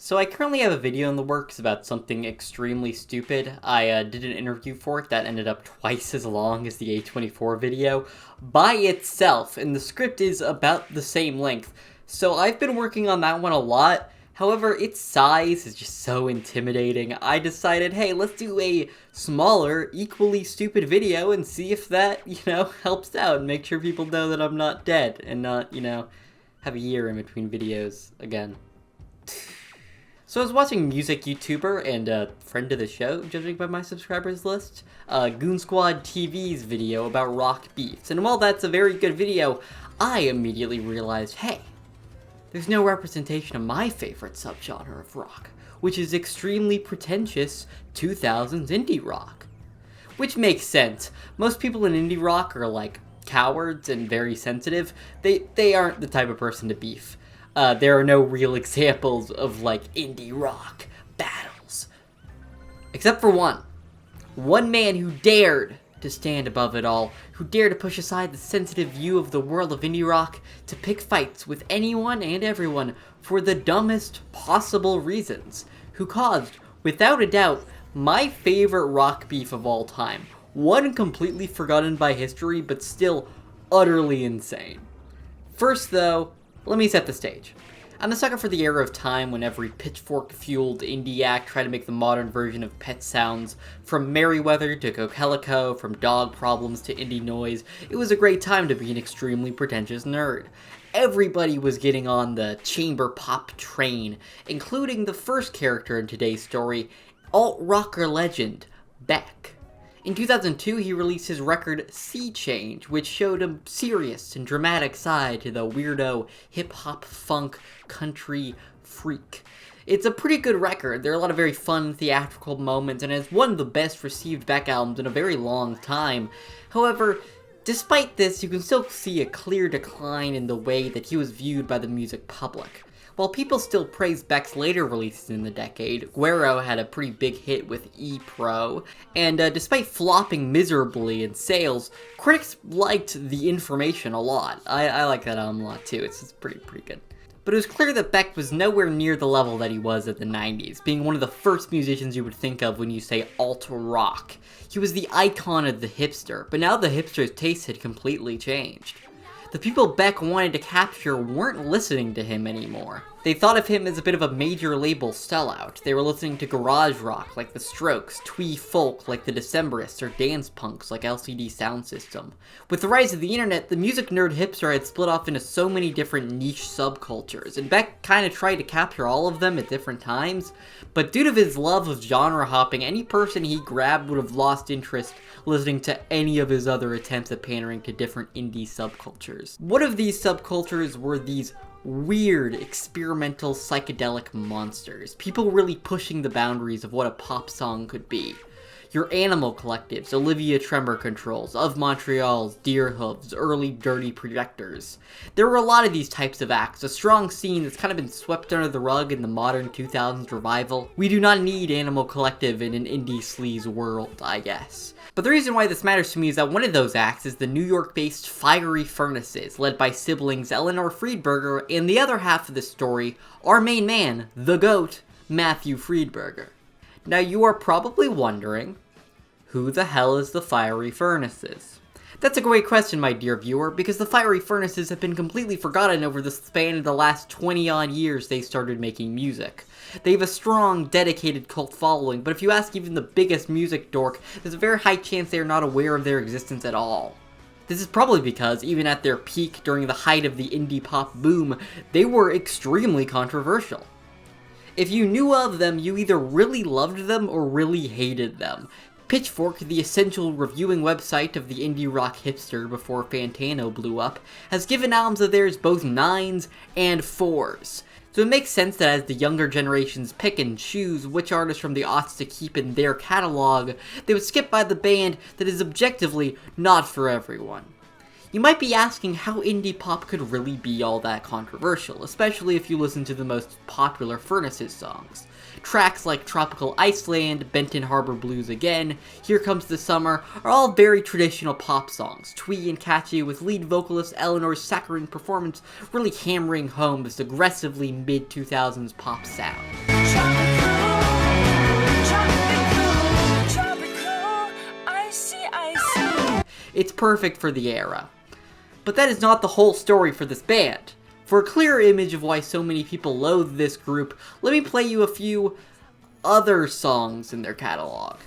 So I currently have a video in the works about something extremely stupid. I did an interview for it that ended up twice as long as the A24 video by itself, and the script is about the same length. So I've been working on that one a lot. However, its size is just so intimidating. I decided, hey, let's do a smaller, equally stupid video and see if that, helps out and make sure people know that I'm not dead and not, have a year in between videos again. So I was watching music YouTuber and a friend of the show, judging by my subscribers list, Goon Squad TV's video about rock beefs. And while that's a very good video, I immediately realized, hey, there's no representation of my favorite subgenre of rock, which is extremely pretentious 2000s indie rock. Which makes sense. Most people in indie rock are like cowards and very sensitive. They aren't the type of person to beef. There are no real examples of, indie rock battles. Except for one. One man who dared to stand above it all, who dared to push aside the sensitive view of the world of indie rock to pick fights with anyone and everyone for the dumbest possible reasons, who caused, without a doubt, my favorite rock beef of all time. One completely forgotten by history, but still utterly insane. First, though, let me set the stage. I'm a sucker for the era of time when every pitchfork-fueled indie act tried to make the modern version of Pet Sounds. From Merryweather to Kokelico, from Dog Problems to indie noise, it was a great time to be an extremely pretentious nerd. Everybody was getting on the chamber pop train, including the first character in today's story, alt-rocker legend, Beck. In 2002, he released his record Sea Change, which showed a serious and dramatic side to the weirdo hip-hop, funk, country freak. It's a pretty good record. There are a lot of very fun, theatrical moments, and it's one of the best received Beck albums in a very long time. However, despite this, you can still see a clear decline in the way that he was viewed by the music public. While people still praise Beck's later releases in the decade, Guero had a pretty big hit with E-Pro, and despite flopping miserably in sales, critics liked The Information a lot. I like that album a lot too, it's pretty good. But it was clear that Beck was nowhere near the level that he was at the 90s, being one of the first musicians you would think of when you say alt-rock. He was the icon of the hipster, but now the hipster's taste had completely changed. The people Beck wanted to capture weren't listening to him anymore. They thought of him as a bit of a major label sellout. They were listening to garage rock like The Strokes, twee folk like The Decemberists, or dance punks like LCD Sound System. With the rise of the internet, the music nerd hipster had split off into so many different niche subcultures, and Beck kinda tried to capture all of them at different times, but due to his love of genre hopping, any person he grabbed would have lost interest listening to any of his other attempts at pandering to different indie subcultures. One of these subcultures were these weird, experimental, psychedelic monsters. People really pushing the boundaries of what a pop song could be. Your Animal Collectives, Olivia Tremor Controls, Of Montreal's, Deer Hooves, early Dirty Projectors. There were a lot of these types of acts, a strong scene that's kind of been swept under the rug in the modern 2000s revival. We do not need Animal Collective in an indie sleaze world, I guess. But the reason why this matters to me is that one of those acts is the New York-based Fiery Furnaces, led by siblings Eleanor Friedberger, and the other half of the story, our main man, the GOAT, Matthew Friedberger. Now you are probably wondering, who the hell is the Fiery Furnaces? That's a great question, my dear viewer, because the Fiery Furnaces have been completely forgotten over the span of the last 20-odd years they started making music. They have a strong, dedicated cult following, but if you ask even the biggest music dork, there's a very high chance they are not aware of their existence at all. This is probably because, even at their peak during the height of the indie pop boom, they were extremely controversial. If you knew of them, you either really loved them or really hated them. Pitchfork, the essential reviewing website of the indie rock hipster before Fantano blew up, has given albums of theirs both 9s and 4s. So it makes sense that as the younger generations pick and choose which artists from the aughts to keep in their catalog, they would skip by the band that is objectively not for everyone. You might be asking how indie pop could really be all that controversial, especially if you listen to the most popular Furnaces songs. Tracks like Tropical Iceland, Benton Harbor Blues Again, Here Comes the Summer are all very traditional pop songs, twee and catchy, with lead vocalist Eleanor's saccharine performance really hammering home this aggressively mid-2000s pop sound. It's perfect for the era. But that is not the whole story for this band. For a clearer image of why so many people loathe this group, let me play you a few other songs in their catalog.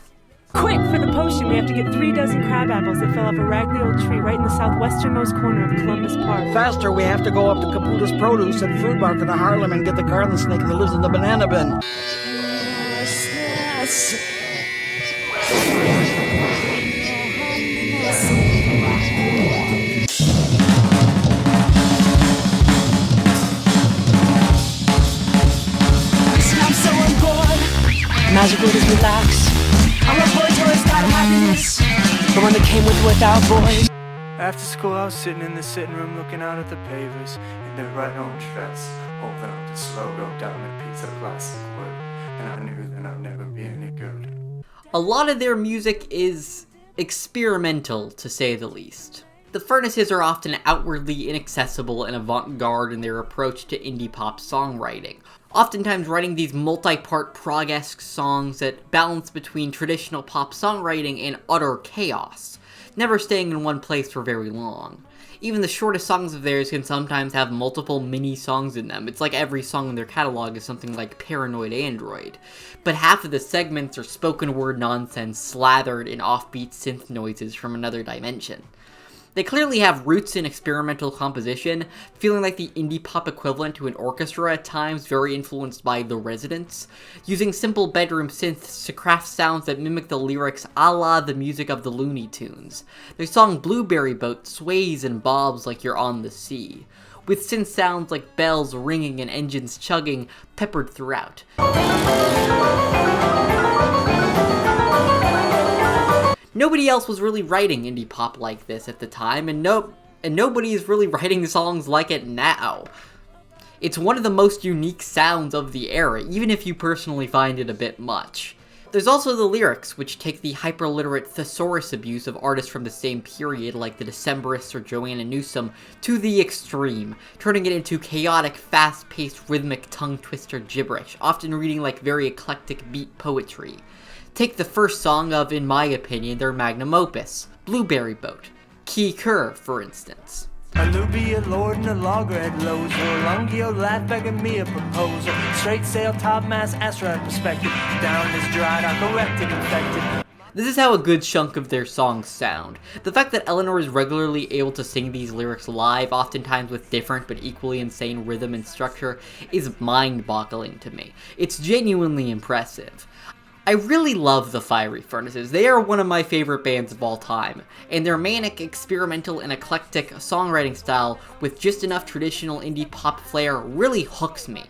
Quick, for the potion, we have to get 3 dozen crab apples that fell off a raggedy old tree right in the southwesternmost corner of Columbus Park. Faster, we have to go up to Caputo's Produce and Friedberger to Harlem and get the garden snake that lives in the banana bin. Magic word is relax. I'm a boy till it's got happiness. The one that came with without boys. After school I was sitting in the sitting room looking out at the pavers in their right orange dress, holding up this logo down a piece of plastic wood, and I knew that I'd never be any good. A lot of their music is experimental, to say the least. The Furnaces are often outwardly inaccessible and avant-garde in their approach to indie pop songwriting, oftentimes writing these multi-part prog-esque songs that balance between traditional pop songwriting and utter chaos, never staying in one place for very long. Even the shortest songs of theirs can sometimes have multiple mini-songs in them. It's like every song in their catalog is something like Paranoid Android. But half of the segments are spoken word nonsense slathered in offbeat synth noises from another dimension. They clearly have roots in experimental composition, feeling like the indie pop equivalent to an orchestra at times, very influenced by The Residents, using simple bedroom synths to craft sounds that mimic the lyrics a la the music of the Looney Tunes. Their song Blueberry Boat sways and bobs like you're on the sea, with synth sounds like bells ringing and engines chugging peppered throughout. Nobody else was really writing indie pop like this at the time, and nobody is really writing songs like it now. It's one of the most unique sounds of the era, even if you personally find it a bit much. There's also the lyrics, which take the hyperliterate thesaurus abuse of artists from the same period, like the Decemberists or Joanna Newsom, to the extreme, turning it into chaotic, fast-paced, rhythmic, tongue-twister gibberish, often reading like very eclectic beat poetry. Take the first song of, in my opinion, their magnum opus, Blueberry Boat, Key Cur, for instance. A Lubia lord and a loggerhead loser, Lungio laugh begging me a proposal, straight sail topmast asteroid perspective, down this dry dock erected infected. This is how a good chunk of their songs sound. The fact that Eleanor is regularly able to sing these lyrics live, oftentimes with different but equally insane rhythm and structure, is mind-boggling to me. It's genuinely impressive. I really love the Fiery Furnaces. They are one of my favorite bands of all time, and their manic, experimental, and eclectic songwriting style with just enough traditional indie pop flair really hooks me.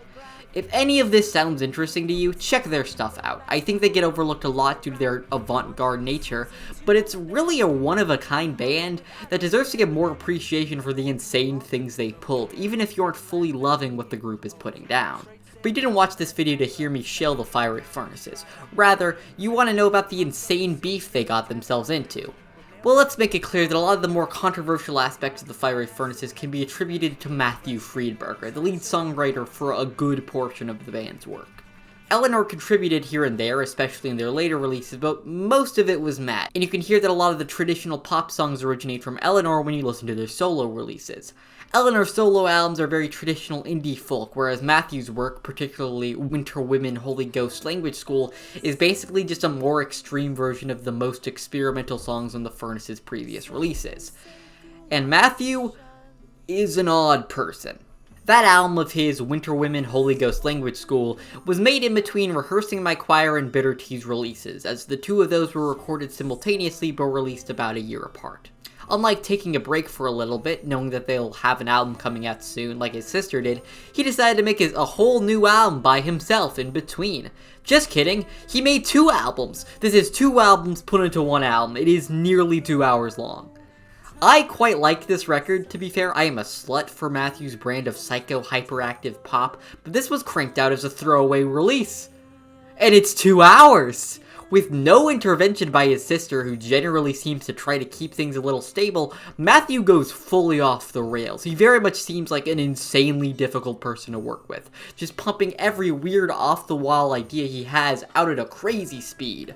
If any of this sounds interesting to you, check their stuff out. I think they get overlooked a lot due to their avant-garde nature, but it's really a one-of-a-kind band that deserves to get more appreciation for the insane things they pulled, even if you aren't fully loving what the group is putting down. But you didn't watch this video to hear me shill the Fiery Furnaces. Rather, you want to know about the insane beef they got themselves into. Well, let's make it clear that a lot of the more controversial aspects of the Fiery Furnaces can be attributed to Matthew Friedberger, the lead songwriter for a good portion of the band's work. Eleanor contributed here and there, especially in their later releases, but most of it was Matt, and you can hear that a lot of the traditional pop songs originate from Eleanor when you listen to their solo releases. Eleanor's solo albums are very traditional indie folk, whereas Matthew's work, particularly Winter Women Holy Ghost Language School, is basically just a more extreme version of the most experimental songs on the Furnaces' previous releases. And Matthew is an odd person. That album of his, Winter Women Holy Ghost Language School, was made in between Rehearsing My Choir and Bitter Tea's releases, as the two of those were recorded simultaneously but released about a year apart. Unlike taking a break for a little bit, knowing that they'll have an album coming out soon like his sister did, he decided to make a whole new album by himself in between. Just kidding, he made 2 albums. This is 2 albums put into one album. It is nearly 2 hours long. I quite like this record, to be fair. I am a slut for Matthew's brand of psycho hyperactive pop, but this was cranked out as a throwaway release. And it's 2 hours! With no intervention by his sister, who generally seems to try to keep things a little stable, Matthew goes fully off the rails. He very much seems like an insanely difficult person to work with, just pumping every weird off-the-wall idea he has out at a crazy speed.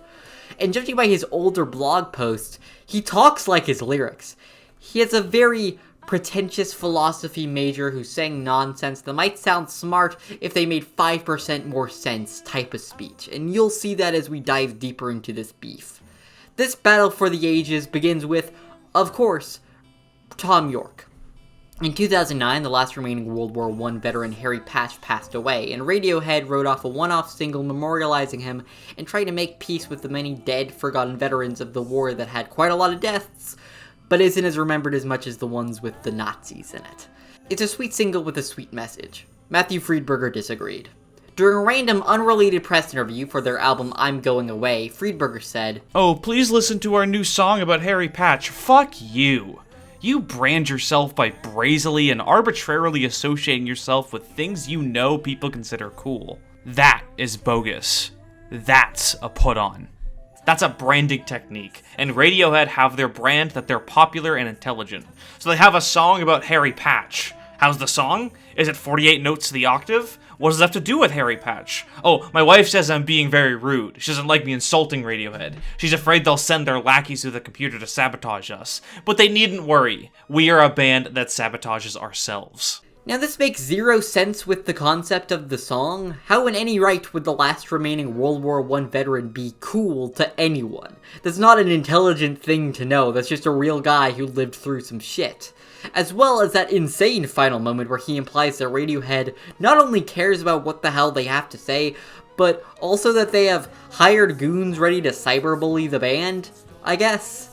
And judging by his older blog posts, he talks like his lyrics. He has a very pretentious philosophy major who sang nonsense that might sound smart if they made 5% more sense type of speech, and you'll see that as we dive deeper into this beef. This battle for the ages begins with, of course, Tom York. In 2009, the last remaining World War I veteran Harry Patch passed away, and Radiohead wrote off a one-off single memorializing him and trying to make peace with the many dead, forgotten veterans of the war that had quite a lot of deaths, but isn't as remembered as much as the ones with the Nazis in it. It's a sweet single with a sweet message. Matthew Friedberger disagreed. During a random, unrelated press interview for their album I'm Going Away, Friedberger said, "Oh, please listen to our new song about Harry Patch. Fuck you. You brand yourself by brazenly and arbitrarily associating yourself with things you know people consider cool. That is bogus. That's a put-on. That's a branding technique, and Radiohead have their brand that they're popular and intelligent. So they have a song about Harry Patch. How's the song? Is it 48 notes to the octave? What does it have to do with Harry Patch? Oh, my wife says I'm being very rude. She doesn't like me insulting Radiohead. She's afraid they'll send their lackeys through the computer to sabotage us. But they needn't worry. We are a band that sabotages ourselves." Now this makes zero sense with the concept of the song. How in any right would the last remaining World War I veteran be cool to anyone? That's not an intelligent thing to know, that's just a real guy who lived through some shit. As well as that insane final moment where he implies that Radiohead not only cares about what the hell they have to say, but also that they have hired goons ready to cyberbully the band, I guess.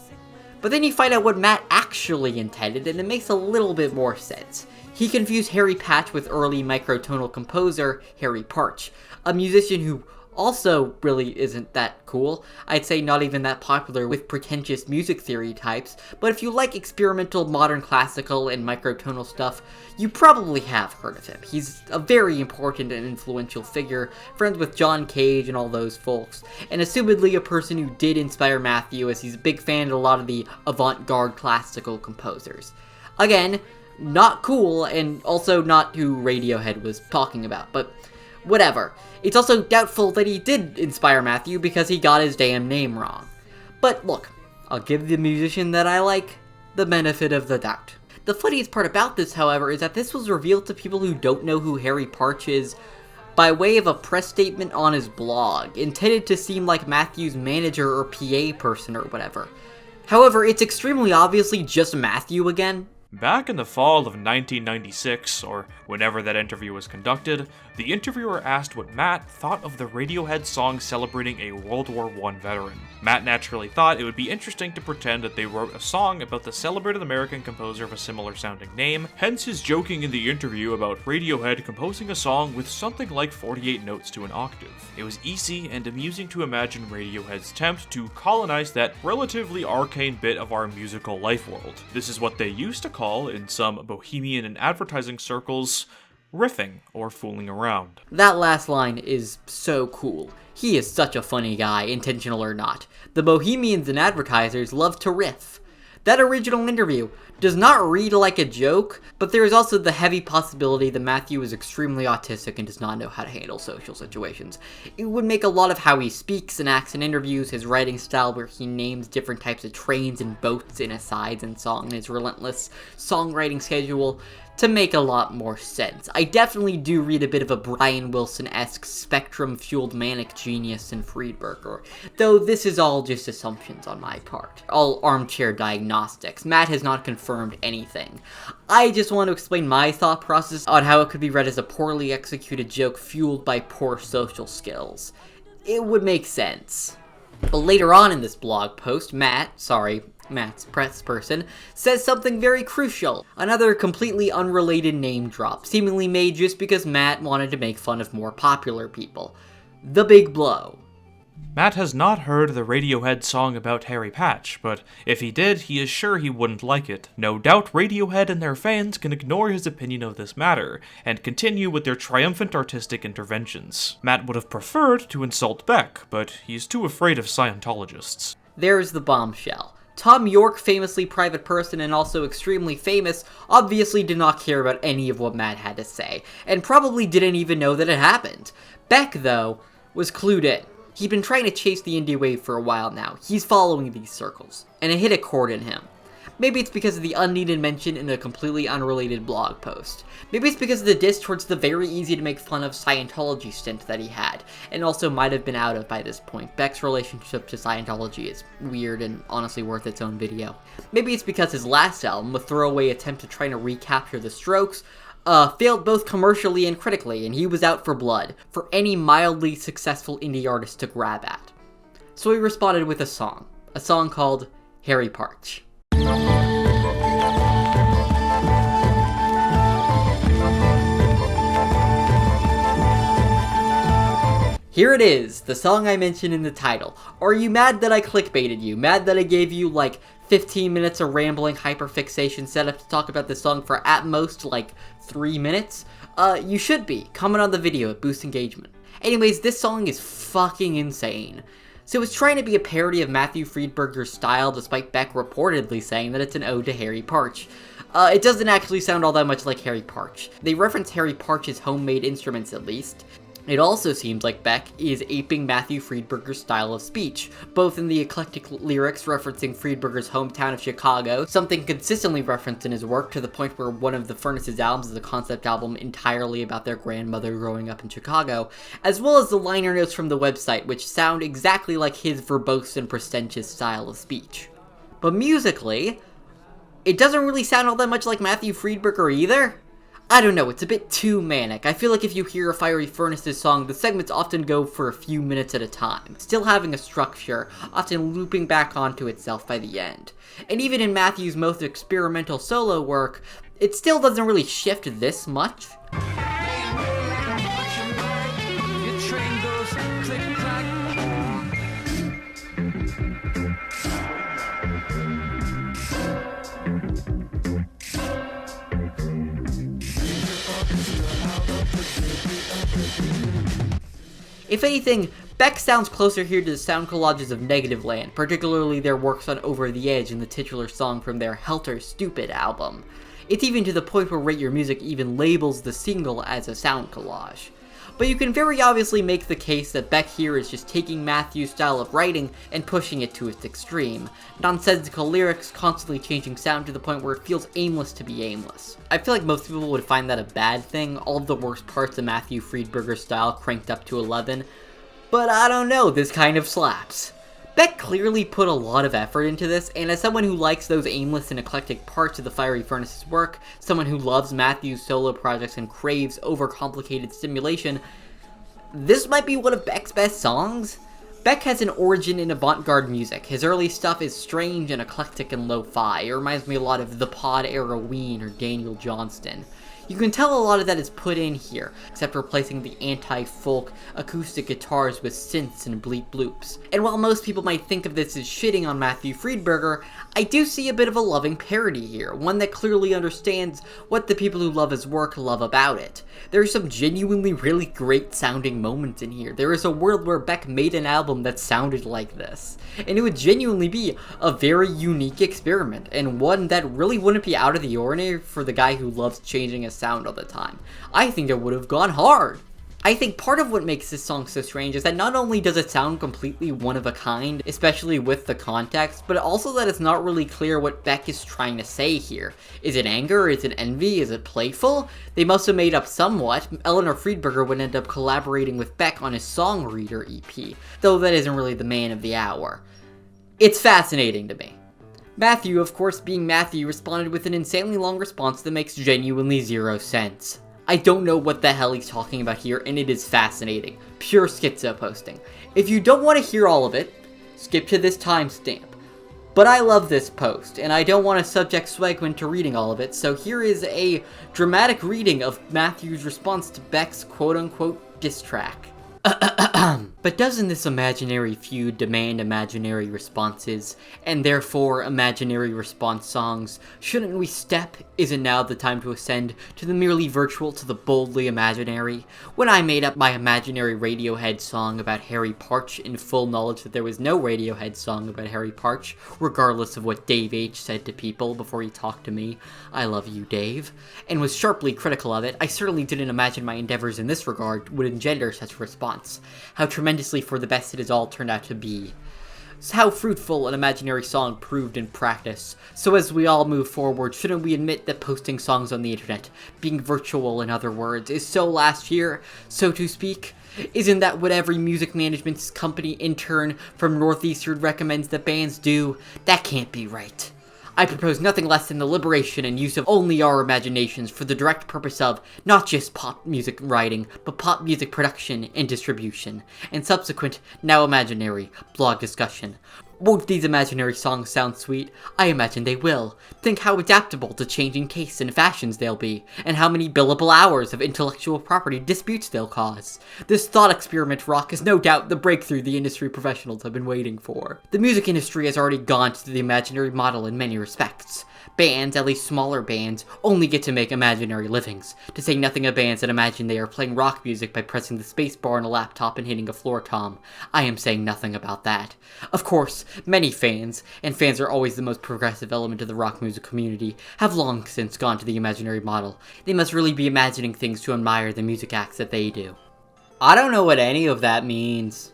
But then you find out what Matt actually intended, and it makes a little bit more sense. He confused Harry Patch with early microtonal composer Harry Parch, a musician who also really isn't that cool. I'd say not even that popular with pretentious music theory types, but if you like experimental modern classical and microtonal stuff, you probably have heard of him. He's a very important and influential figure, friends with John Cage and all those folks, and assumedly a person who did inspire Matthew, as he's a big fan of a lot of the avant-garde classical composers. Again, not cool, and also not who Radiohead was talking about, but whatever. It's also doubtful that he did inspire Matthew because he got his damn name wrong. But look, I'll give the musician that I like the benefit of the doubt. The funniest part about this, however, is that this was revealed to people who don't know who Harry Parch is by way of a press statement on his blog, intended to seem like Matthew's manager or PA person or whatever. However, it's extremely obviously just Matthew again. Back in the fall of 1996, or whenever that interview was conducted, the interviewer asked what Matt thought of the Radiohead song celebrating a World War I veteran. Matt naturally thought it would be interesting to pretend that they wrote a song about the celebrated American composer of a similar sounding name, hence his joking in the interview about Radiohead composing a song with something like 48 notes to an octave. It was easy and amusing to imagine Radiohead's attempt to colonize that relatively arcane bit of our musical life world. This is what they used to call, in some bohemian and advertising circles, riffing or fooling around. That last line is so cool. He is such a funny guy, intentional or not. The bohemians and advertisers love to riff. That original interview does not read like a joke, but there is also the heavy possibility that Matthew is extremely autistic and does not know how to handle social situations. It would make a lot of how he speaks and acts in interviews, his writing style where he names different types of trains and boats in asides and song, and his relentless songwriting schedule to make a lot more sense. I definitely do read a bit of a Brian Wilson-esque spectrum-fueled manic genius in Friedberger, though this is all just assumptions on my part. All armchair diagnostics. Matt has not confirmed anything. I just want to explain my thought process on how it could be read as a poorly executed joke fueled by poor social skills. It would make sense. But later on in this blog post, Matt's press person, says something very crucial. Another completely unrelated name drop, seemingly made just because Matt wanted to make fun of more popular people. The big blow. Matt has not heard the Radiohead song about Harry Patch, but if he did, he is sure he wouldn't like it. No doubt Radiohead and their fans can ignore his opinion of this matter, and continue with their triumphant artistic interventions. Matt would have preferred to insult Beck, but he's too afraid of Scientologists. There's the bombshell. Tom York, famously private person and also extremely famous, obviously did not care about any of what Matt had to say, and probably didn't even know that it happened. Beck, though, was clued in. He'd been trying to chase the indie wave for a while now. He's following these circles, and it hit a chord in him. Maybe it's because of the unneeded mention in a completely unrelated blog post. Maybe it's because of the diss towards the very easy to make fun of Scientology stint that he had, and also might have been out of by this point. Beck's relationship to Scientology is weird and honestly worth its own video. Maybe it's because his last album, a throwaway attempt at trying to recapture the Strokes, failed both commercially and critically, and he was out for blood, for any mildly successful indie artist to grab at. So he responded with a song called Harry Parch. Here it is, the song I mentioned in the title. Are you mad that I clickbaited you? Mad that I gave you like 15 minutes of rambling hyperfixation setup to talk about this song for at most like 3 minutes? You should be. Comment on the video, it boosts engagement. Anyways, this song is fucking insane. So it's trying to be a parody of Matthew Friedberger's style, despite Beck reportedly saying that it's an ode to Harry Parch. It doesn't actually sound all that much like Harry Parch. They reference Harry Parch's homemade instruments at least. It also seems like Beck is aping Matthew Friedberger's style of speech, both in the eclectic lyrics referencing Friedberger's hometown of Chicago, something consistently referenced in his work to the point where one of the Furnace's albums is a concept album entirely about their grandmother growing up in Chicago, as well as the liner notes from the website, which sound exactly like his verbose and pretentious style of speech. But musically, it doesn't really sound all that much like Matthew Friedberger either. I don't know, it's a bit too manic. I feel like if you hear a Fiery Furnaces song, the segments often go for a few minutes at a time, still having a structure, often looping back onto itself by the end. And even in Matthew's most experimental solo work, it still doesn't really shift this much. If anything, Beck sounds closer here to the sound collages of Negativland, particularly their works on Over the Edge and the titular song from their Helter Stupid album. It's even to the point where Rate Your Music even labels the single as a sound collage. But you can very obviously make the case that Beck here is just taking Matthew's style of writing and pushing it to its extreme. Nonsensical lyrics, constantly changing sound to the point where it feels aimless to be aimless. I feel like most people would find that a bad thing, all of the worst parts of Matthew Friedberger's style cranked up to 11, but I don't know, this kind of slaps. Beck clearly put a lot of effort into this, and as someone who likes those aimless and eclectic parts of the Fiery Furnaces work, someone who loves Matthew's solo projects and craves overcomplicated stimulation, this might be one of Beck's best songs. Beck has an origin in avant-garde music. His early stuff is strange and eclectic and lo-fi. It reminds me a lot of the Pod era Ween or Daniel Johnston. You can tell a lot of that is put in here, except replacing the anti-folk acoustic guitars with synths and bleep bloops. And while most people might think of this as shitting on Matthew Friedberger, I do see a bit of a loving parody here, one that clearly understands what the people who love his work love about it. There are some genuinely really great sounding moments in here. There is a world where Beck made an album that sounded like this, and it would genuinely be a very unique experiment, and one that really wouldn't be out of the ordinary for the guy who loves changing his sound all the time. I think it would have gone hard. I think part of what makes this song so strange is that not only does it sound completely one of a kind, especially with the context, but also that it's not really clear what Beck is trying to say here. Is it anger? Is it envy? Is it playful? They must have made up somewhat. Eleanor Friedberger would end up collaborating with Beck on his Song Reader EP, though that isn't really the man of the hour. It's fascinating to me. Matthew, of course being Matthew, responded with an insanely long response that makes genuinely zero sense. I don't know what the hell he's talking about here, and it is fascinating. Pure schizo posting. If you don't want to hear all of it, skip to this timestamp. But I love this post, and I don't want to subject Swagman to reading all of it, so here is a dramatic reading of Matthew's response to Beck's quote-unquote diss track. But doesn't this imaginary feud demand imaginary responses, and therefore imaginary response songs? Shouldn't we step? Isn't now the time to ascend to the merely virtual to the boldly imaginary? When I made up my imaginary Radiohead song about Harry Parch in full knowledge that there was no Radiohead song about Harry Parch, regardless of what Dave H. said to people before he talked to me, I love you, Dave, and was sharply critical of it, I certainly didn't imagine my endeavors in this regard would engender such a response. How tremendously for the best it has all turned out to be. How fruitful an imaginary song proved in practice. So as we all move forward, shouldn't we admit that posting songs on the internet, being virtual in other words, is so last year, so to speak? Isn't that what every music management company intern from Northeastern recommends that bands do? That can't be right. I propose nothing less than the liberation and use of only our imaginations for the direct purpose of not just pop music writing, but pop music production and distribution, and subsequent, now imaginary, blog discussion. Won't these imaginary songs sound sweet? I imagine they will. Think how adaptable to changing tastes and fashions they'll be, and how many billable hours of intellectual property disputes they'll cause. This thought experiment rock is no doubt the breakthrough the industry professionals have been waiting for. The music industry has already gone to the imaginary model in many respects. Bands, at least smaller bands, only get to make imaginary livings, to say nothing of bands that imagine they are playing rock music by pressing the spacebar on a laptop and hitting a floor tom. I am saying nothing about that. Of course, many fans, and fans are always the most progressive element of the rock music community, have long since gone to the imaginary model. They must really be imagining things to admire the music acts that they do. I don't know what any of that means.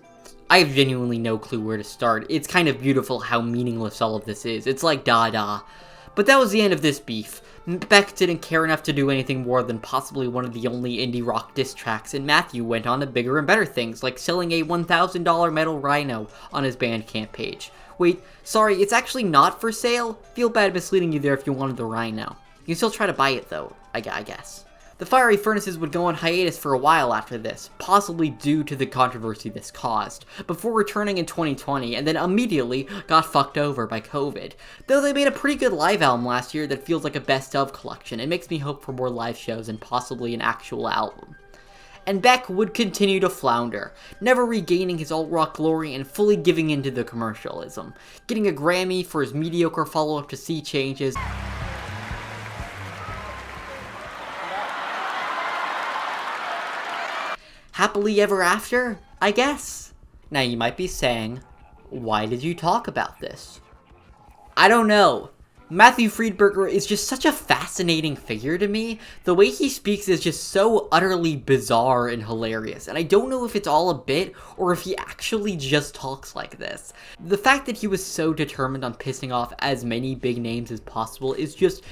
I have genuinely no clue where to start. It's kind of beautiful how meaningless all of this is. It's like Dada. But that was the end of this beef. Beck didn't care enough to do anything more than possibly one of the only indie rock diss tracks, and Matthew went on to bigger and better things, like selling a $1,000 metal rhino on his Bandcamp page. Wait, sorry, it's actually not for sale? Feel bad misleading you there if you wanted the rhino. You can still try to buy it though, I guess. The Fiery Furnaces would go on hiatus for a while after this, possibly due to the controversy this caused, before returning in 2020 and then immediately got fucked over by COVID. Though they made a pretty good live album last year that feels like a best of collection, it makes me hope for more live shows and possibly an actual album. And Beck would continue to flounder, never regaining his alt-rock glory and fully giving into the commercialism, getting a Grammy for his mediocre follow-up to Sea Changes. Happily ever after, I guess. Now you might be saying, why did you talk about this? I don't know. Matthew Friedberger is just such a fascinating figure to me. The way he speaks is just so utterly bizarre and hilarious, and I don't know if it's all a bit or if he actually just talks like this. The fact that he was so determined on pissing off as many big names as possible is just,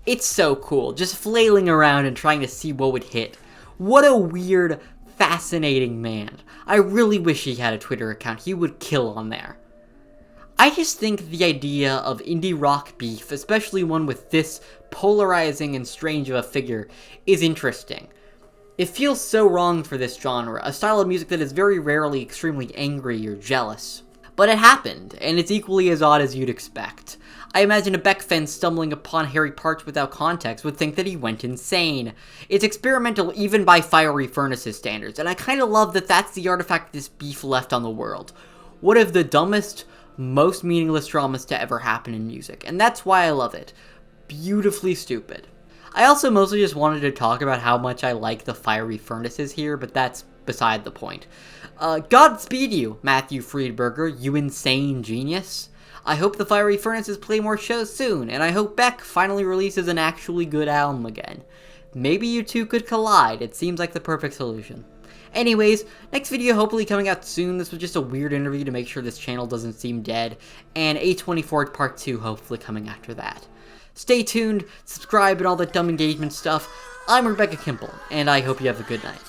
it's so cool. Just flailing around and trying to see what would hit. What a weird, fascinating man. I really wish he had a Twitter account. He would kill on there. I just think the idea of indie rock beef, especially one with this polarizing and strange of a figure, is interesting. It feels so wrong for this genre, a style of music that is very rarely extremely angry or jealous. But it happened, and it's equally as odd as you'd expect. I imagine a Beck fan stumbling upon Harry Parch without context would think that he went insane. It's experimental even by Fiery Furnaces standards, and I kinda love that that's the artifact this beef left on the world. One of the dumbest, most meaningless dramas to ever happen in music, and that's why I love it. Beautifully stupid. I also mostly just wanted to talk about how much I like the Fiery Furnaces here, but that's beside the point. Godspeed you, Matthew Friedberger, you insane genius. I hope the Fiery Furnaces play more shows soon, and I hope Beck finally releases an actually good album again. Maybe you two could collide, it seems like the perfect solution. Anyways, next video hopefully coming out soon. This was just a weird interview to make sure this channel doesn't seem dead, and A24 Part 2 hopefully coming after that. Stay tuned, subscribe, and all that dumb engagement stuff. I'm Rebecca Kimple, and I hope you have a good night.